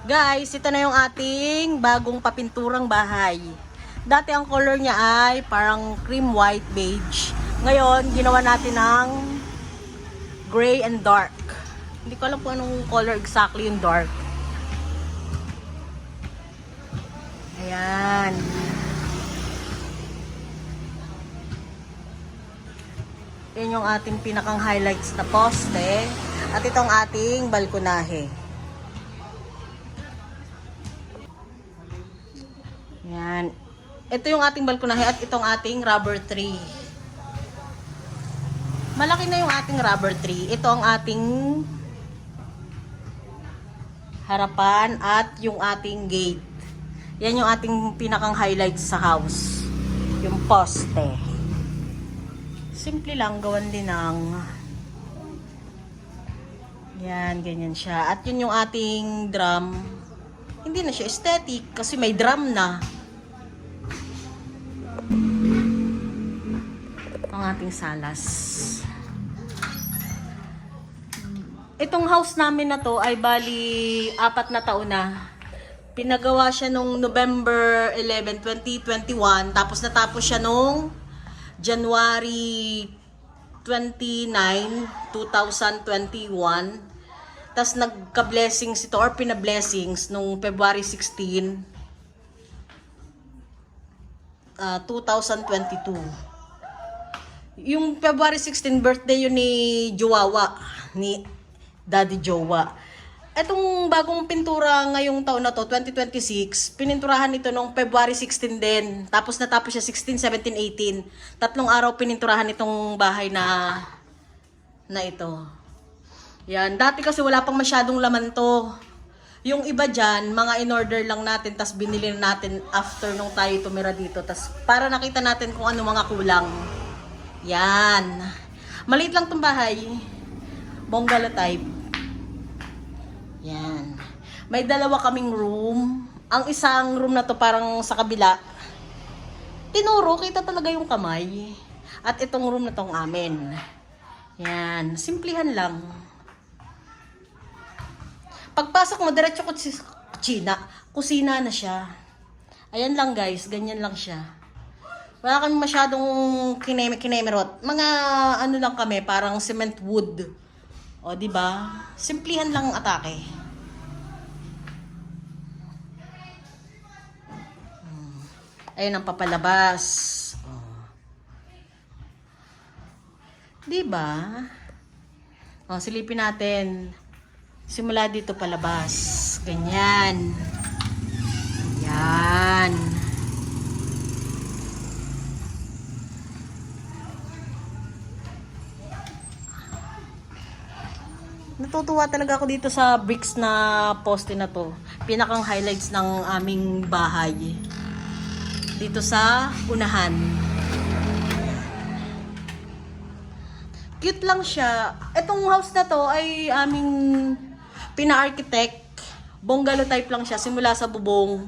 Guys, ito na yung ating bagong papinturang bahay. Dati ang color niya ay parang cream white beige. Ngayon, ginawa natin ng gray and dark. Hindi ko alam kung anong color exactly yung dark. Ayan. Yan yung ating pinakang highlights na poste. At itong ating balkonahe. Yan. Ito yung ating balkonahe at itong ating rubber tree. Malaki na yung ating rubber tree. Ito ang ating harapan at yung ating gate. Yan yung ating pinakang highlights sa house. Yung poste. Simple lang, gawan din ng yan, ganyan siya. At yun yung ating drum. Hindi na siya aesthetic kasi may drum na. Ang ating salas. Itong house namin na to ay bali 4 na taon na. Pinagawa siya nung November 11, 2021. Tapos natapos siya nung January 29, 2021. Tapos nagka-blessings ito or pina-blessings nung February 16, 2022. Yung February 16 birthday yun ni Jowawa, ni Daddy Jowa. Etong bagong pintura ngayong taon na to, 2026, pininturahan ito nung February 16 din. Tapos natapos siya 16, 17, 18. 3 araw pininturahan itong bahay na ito. Yan, dati kasi wala pang masyadong laman to. Yung iba dyan, mga in-order lang natin, tas binili natin after nung tayo tumira dito. Tas para nakita natin kung ano mga kulang. Yan. Maliit lang tong bahay. Bungalow type. Yan. May 2 kaming room. Ang isang room na to parang sa kabila. Tinuro, kita talaga yung kamay. At itong room na tong amin. Yan. Simplihan lang. Pagpasok mo, diretso ko kusina na siya. Ayan lang guys, ganyan lang siya. Wala kami masyadong kinemerot. Mga ano lang kami, parang cement wood. O, di ba? Simplihan lang ang atake. Ayun ang papalabas. O. Di ba? O, silipin natin. Simula dito palabas. Ganyan. Yan. Natutuwa talaga ako dito sa bricks na poste na to. Pinakang highlights ng aming bahay. Dito sa unahan. Cute lang siya. Itong house na to ay aming pina-architect. Bungalow type lang siya. Simula sa bubong.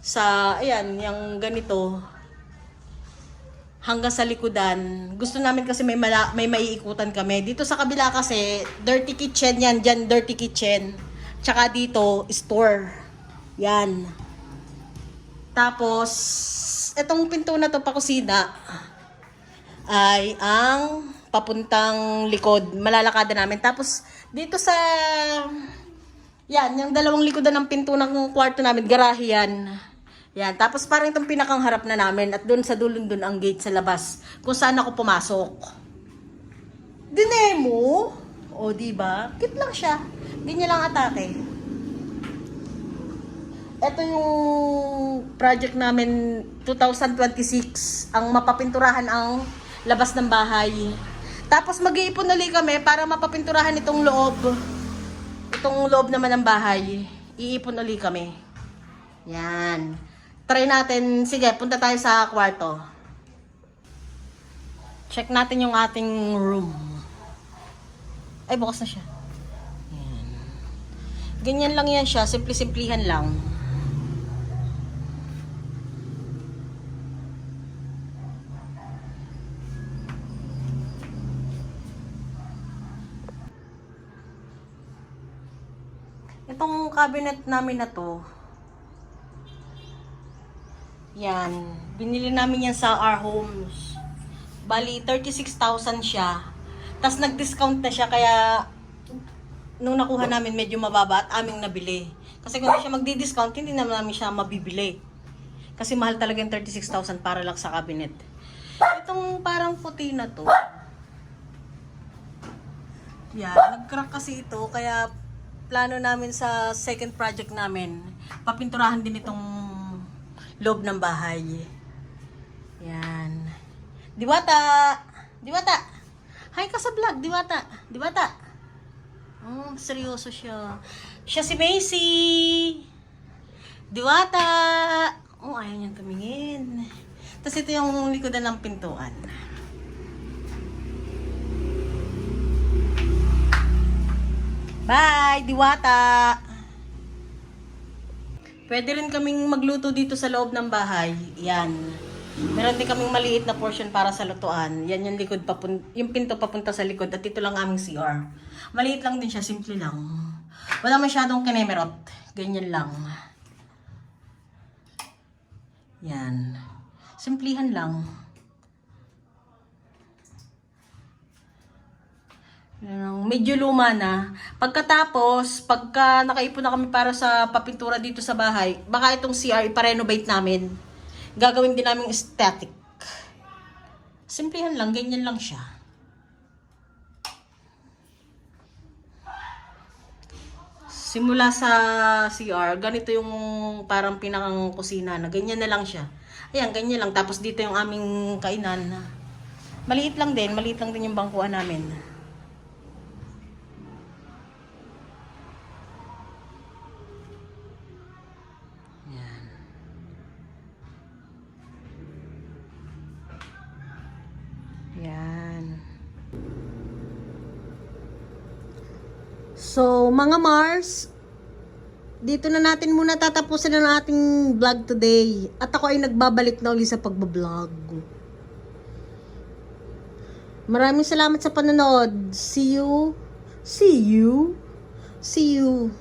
Sa, ayan, yung ganito. Hanggang sa likodan. Gusto namin kasi may maiikutan kami. Dito sa kabila kasi, dirty kitchen yan. Diyan, dirty kitchen. Tsaka dito, store. Yan. Tapos, itong pinto na to pa kusina ay ang papuntang likod. Malalakada namin. Tapos, dito sa yan, yung 2 likodan ng pinto ng kwarto namin, garahe yan. Yan, tapos parang itong pinakang harap na namin at doon sa dulon doon ang gate sa labas kung saan ako pumasok. Dinemo? O, diba? Cute lang siya. Ganyan lang atake. Ito yung project namin 2026. Ang mapapinturahan ang labas ng bahay. Tapos mag-iipon ulit kami para mapapinturahan itong loob. Itong loob naman ng bahay. Iipon ulit kami. Yan. Try natin. Sige, punta tayo sa kwarto. Check natin yung ating room. Ay, bukas na siya. Yan. Ganyan lang yan siya. Simple-simplihan lang. Itong cabinet namin na to, yan, binili namin yan sa Our Homes. Bali, 36,000 siya. Tapos nag-discount na siya, kaya nung nakuha namin medyo mababa at aming nabili. Kasi kung hindi siya magdi-discount, hindi namin siya mabibili. Kasi mahal talaga yung 36,000 para lang sa cabinet. Itong parang puti na to, yan, nag-crack kasi ito, kaya plano namin sa second project namin, papinturahan din itong loob ng bahay. Yan. Diwata! Diwata! Hi ka sa vlog, Diwata! Diwata! Oh, seryoso siya. Siya si Macy! Diwata! Oh, ayaw niyang tumingin. Tapos ito yung likodan ng pintuan. Bye, Diwata! Pwede rin kaming magluto dito sa loob ng bahay. Yan. Meron din kaming maliit na portion para sa lutuan. Yan yung likod yung pinto papunta sa likod at ito lang aming CR. Maliit lang din siya, simple lang. Wala masyadong kinemerot. Ganyan lang. Yan. Simplihan lang. Medyo luma na. Pagkatapos, pagka nakaipon na kami para sa papintura dito sa bahay, baka itong CR iparenovate namin. Gagawin din namin aesthetic. Simplihan lang, ganyan lang siya. Simula sa CR, ganito yung parang pinakang kusina na ganyan na lang siya. Ayan, ganyan lang. Tapos dito yung aming kainan. Maliit lang din yung bangkuan namin. Yan. So, mga Mars, dito na natin muna tatapusin ang ating vlog today. At ako ay nagbabalik na ulit sa pagbablog. Maraming salamat sa panonood. See you. See you. See you.